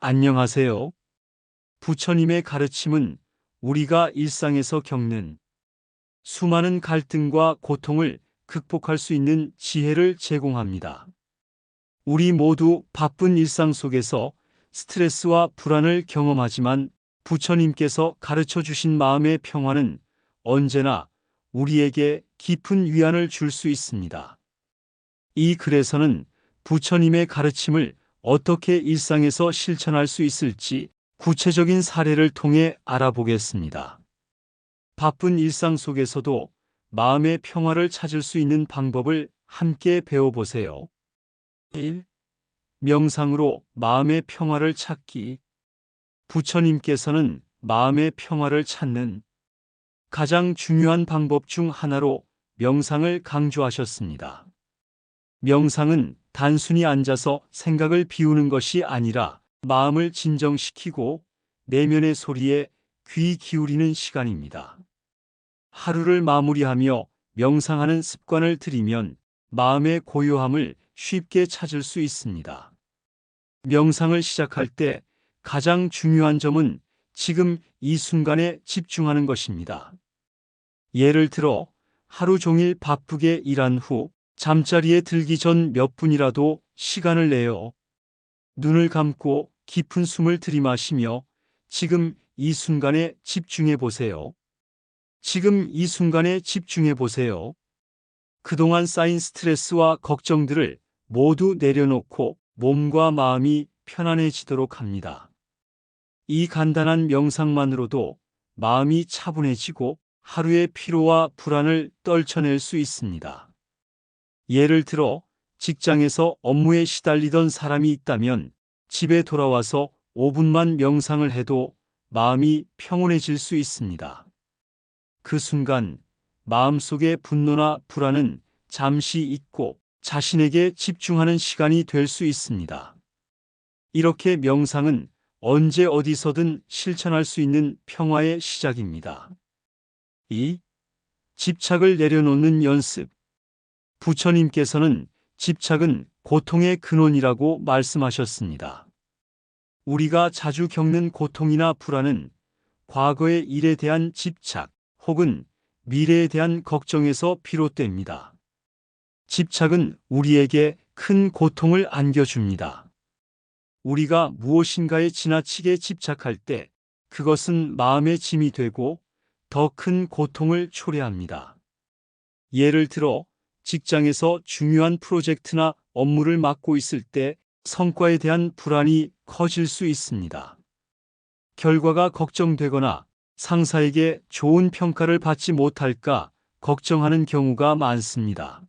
안녕하세요. 부처님의 가르침은 우리가 일상에서 겪는 수많은 갈등과 고통을 극복할 수 있는 지혜를 제공합니다. 우리 모두 바쁜 일상 속에서 스트레스와 불안을 경험하지만 부처님께서 가르쳐 주신 마음의 평화는 언제나 우리에게 깊은 위안을 줄 수 있습니다. 이 글에서는 부처님의 가르침을 어떻게 일상에서 실천할 수 있을지 구체적인 사례를 통해 알아보겠습니다. 바쁜 일상 속에서도 마음의 평화를 찾을 수 있는 방법을 함께 배워보세요. 1. 명상으로 마음의 평화를 찾기. 부처님께서는 마음의 평화를 찾는 가장 중요한 방법 중 하나로 명상을 강조하셨습니다. 명상은 단순히 앉아서 생각을 비우는 것이 아니라 마음을 진정시키고 내면의 소리에 귀 기울이는 시간입니다. 하루를 마무리하며 명상하는 습관을 들이면 마음의 고요함을 쉽게 찾을 수 있습니다. 명상을 시작할 때 가장 중요한 점은 지금 이 순간에 집중하는 것입니다. 예를 들어 하루 종일 바쁘게 일한 후 잠자리에 들기 전 몇 분이라도 시간을 내어 눈을 감고 깊은 숨을 들이마시며 지금 이 순간에 집중해 보세요. 지금 이 순간에 집중해 보세요. 그동안 쌓인 스트레스와 걱정들을 모두 내려놓고 몸과 마음이 편안해지도록 합니다. 이 간단한 명상만으로도 마음이 차분해지고 하루의 피로와 불안을 떨쳐낼 수 있습니다. 예를 들어 직장에서 업무에 시달리던 사람이 있다면 집에 돌아와서 5분만 명상을 해도 마음이 평온해질 수 있습니다. 그 순간 마음속의 분노나 불안은 잠시 잊고 자신에게 집중하는 시간이 될 수 있습니다. 이렇게 명상은 언제 어디서든 실천할 수 있는 평화의 시작입니다. 2. 집착을 내려놓는 연습. 부처님께서는 집착은 고통의 근원이라고 말씀하셨습니다. 우리가 자주 겪는 고통이나 불안은 과거의 일에 대한 집착 혹은 미래에 대한 걱정에서 비롯됩니다. 집착은 우리에게 큰 고통을 안겨줍니다. 우리가 무엇인가에 지나치게 집착할 때 그것은 마음의 짐이 되고 더 큰 고통을 초래합니다. 예를 들어 직장에서 중요한 프로젝트나 업무를 맡고 있을 때 성과에 대한 불안이 커질 수 있습니다. 결과가 걱정되거나 상사에게 좋은 평가를 받지 못할까 걱정하는 경우가 많습니다.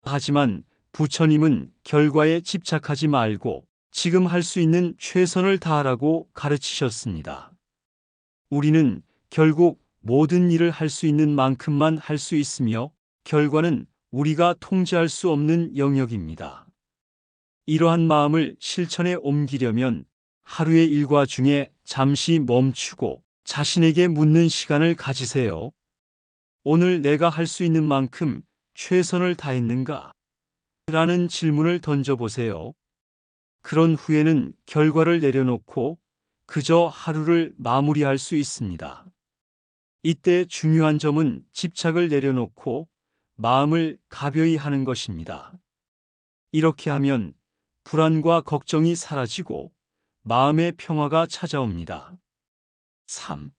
하지만 부처님은 결과에 집착하지 말고 지금 할 수 있는 최선을 다하라고 가르치셨습니다. 우리는 결국 모든 일을 할 수 있는 만큼만 할 수 있으며 결과는 우리가 통제할 수 없는 영역입니다. 이러한 마음을 실천에 옮기려면 하루의 일과 중에 잠시 멈추고 자신에게 묻는 시간을 가지세요. 오늘 내가 할 수 있는 만큼 최선을 다했는가? 라는 질문을 던져보세요. 그런 후에는 결과를 내려놓고 그저 하루를 마무리할 수 있습니다. 이때 중요한 점은 집착을 내려놓고 마음을 가벼이 하는 것입니다. 이렇게 하면 불안과 걱정이 사라지고 마음의 평화가 찾아옵니다. 3.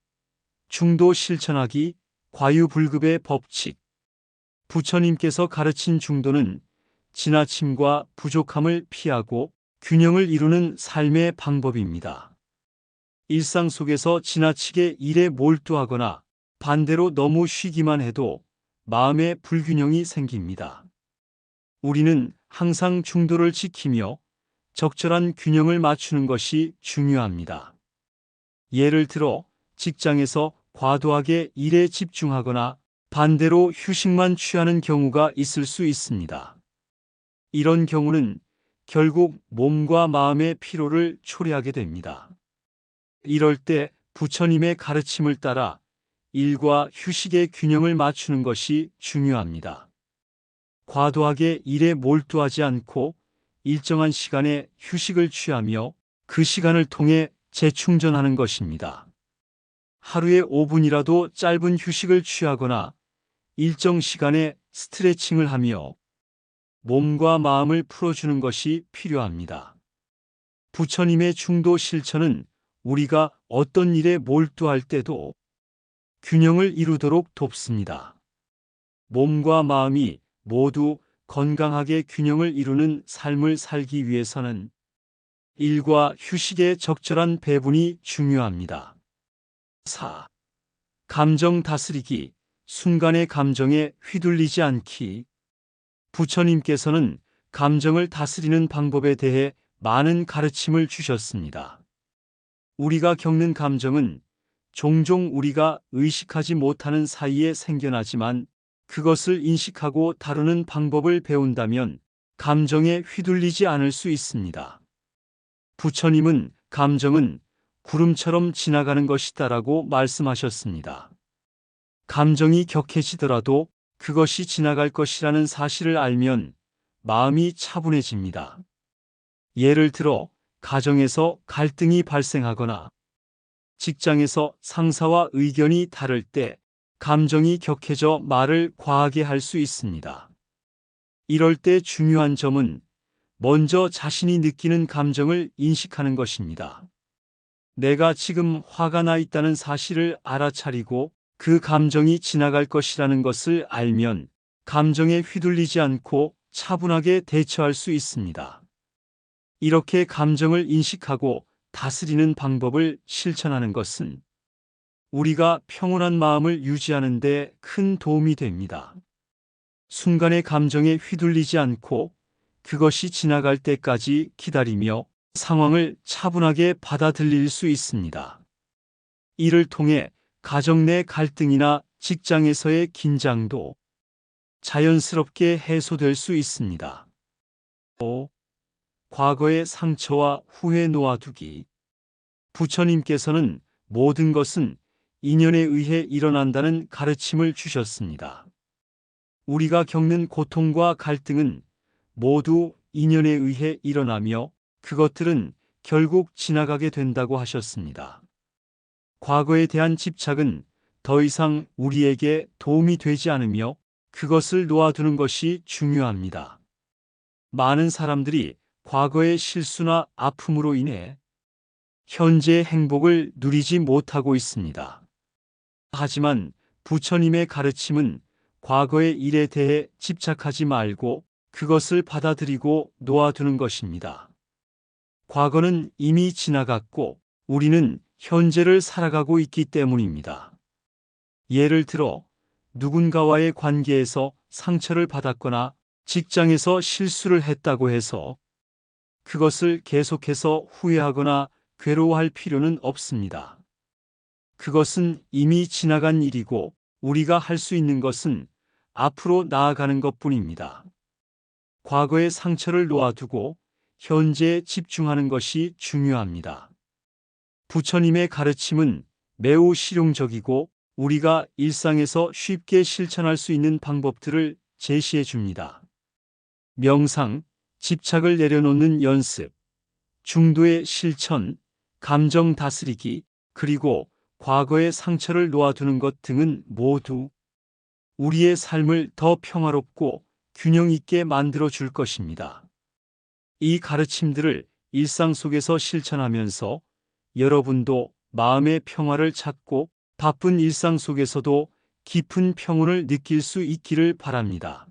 중도 실천하기, 과유불급의 법칙. 부처님께서 가르친 중도는 지나침과 부족함을 피하고 균형을 이루는 삶의 방법입니다. 일상 속에서 지나치게 일에 몰두하거나 반대로 너무 쉬기만 해도 마음의 불균형이 생깁니다. 우리는 항상 중도를 지키며 적절한 균형을 맞추는 것이 중요합니다. 예를 들어 직장에서 과도하게 일에 집중하거나 반대로 휴식만 취하는 경우가 있을 수 있습니다. 이런 경우는 결국 몸과 마음의 피로를 초래하게 됩니다. 이럴 때 부처님의 가르침을 따라 일과 휴식의 균형을 맞추는 것이 중요합니다. 과도하게 일에 몰두하지 않고 일정한 시간에 휴식을 취하며 그 시간을 통해 재충전하는 것입니다. 하루에 5분이라도 짧은 휴식을 취하거나 일정 시간에 스트레칭을 하며 몸과 마음을 풀어주는 것이 필요합니다. 부처님의 중도 실천은 우리가 어떤 일에 몰두할 때도 균형을 이루도록 돕습니다. 몸과 마음이 모두 건강하게 균형을 이루는 삶을 살기 위해서는 일과 휴식의 적절한 배분이 중요합니다. 4. 감정 다스리기, 순간의 감정에 휘둘리지 않기. 부처님께서는 감정을 다스리는 방법에 대해 많은 가르침을 주셨습니다. 우리가 겪는 감정은 종종 우리가 의식하지 못하는 사이에 생겨나지만 그것을 인식하고 다루는 방법을 배운다면 감정에 휘둘리지 않을 수 있습니다. 부처님은 감정은 구름처럼 지나가는 것이다라고 말씀하셨습니다. 감정이 격해지더라도 그것이 지나갈 것이라는 사실을 알면 마음이 차분해집니다. 예를 들어 가정에서 갈등이 발생하거나 직장에서 상사와 의견이 다를 때 감정이 격해져 말을 과하게 할 수 있습니다. 이럴 때 중요한 점은 먼저 자신이 느끼는 감정을 인식하는 것입니다. 내가 지금 화가 나 있다는 사실을 알아차리고 그 감정이 지나갈 것이라는 것을 알면 감정에 휘둘리지 않고 차분하게 대처할 수 있습니다. 이렇게 감정을 인식하고 다스리는 방법을 실천하는 것은 우리가 평온한 마음을 유지하는 데 큰 도움이 됩니다. 순간의 감정에 휘둘리지 않고 그것이 지나갈 때까지 기다리며 상황을 차분하게 받아들일 수 있습니다. 이를 통해 가정 내 갈등이나 직장에서의 긴장도 자연스럽게 해소될 수 있습니다. 5. 과거의 상처와 후회 놓아두기. 부처님께서는 모든 것은 인연에 의해 일어난다는 가르침을 주셨습니다. 우리가 겪는 고통과 갈등은 모두 인연에 의해 일어나며 그것들은 결국 지나가게 된다고 하셨습니다. 과거에 대한 집착은 더 이상 우리에게 도움이 되지 않으며 그것을 놓아두는 것이 중요합니다. 많은 사람들이 과거의 실수나 아픔으로 인해 현재의 행복을 누리지 못하고 있습니다. 하지만 부처님의 가르침은 과거의 일에 대해 집착하지 말고 그것을 받아들이고 놓아두는 것입니다. 과거는 이미 지나갔고 우리는 현재를 살아가고 있기 때문입니다. 예를 들어 누군가와의 관계에서 상처를 받았거나 직장에서 실수를 했다고 해서 그것을 계속해서 후회하거나 괴로워할 필요는 없습니다. 그것은 이미 지나간 일이고 우리가 할 수 있는 것은 앞으로 나아가는 것뿐입니다. 과거의 상처를 놓아두고 현재에 집중하는 것이 중요합니다. 부처님의 가르침은 매우 실용적이고 우리가 일상에서 쉽게 실천할 수 있는 방법들을 제시해 줍니다. 명상, 집착을 내려놓는 연습, 중도의 실천, 감정 다스리기, 그리고 과거의 상처를 놓아두는 것 등은 모두 우리의 삶을 더 평화롭고 균형 있게 만들어 줄 것입니다. 이 가르침들을 일상 속에서 실천하면서 여러분도 마음의 평화를 찾고 바쁜 일상 속에서도 깊은 평온을 느낄 수 있기를 바랍니다.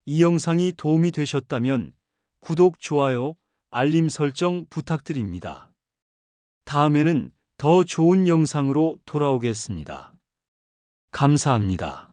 이 영상이 도움이 되셨다면 구독, 좋아요, 알림 설정 부탁드립니다. 다음에는 더 좋은 영상으로 돌아오겠습니다. 감사합니다.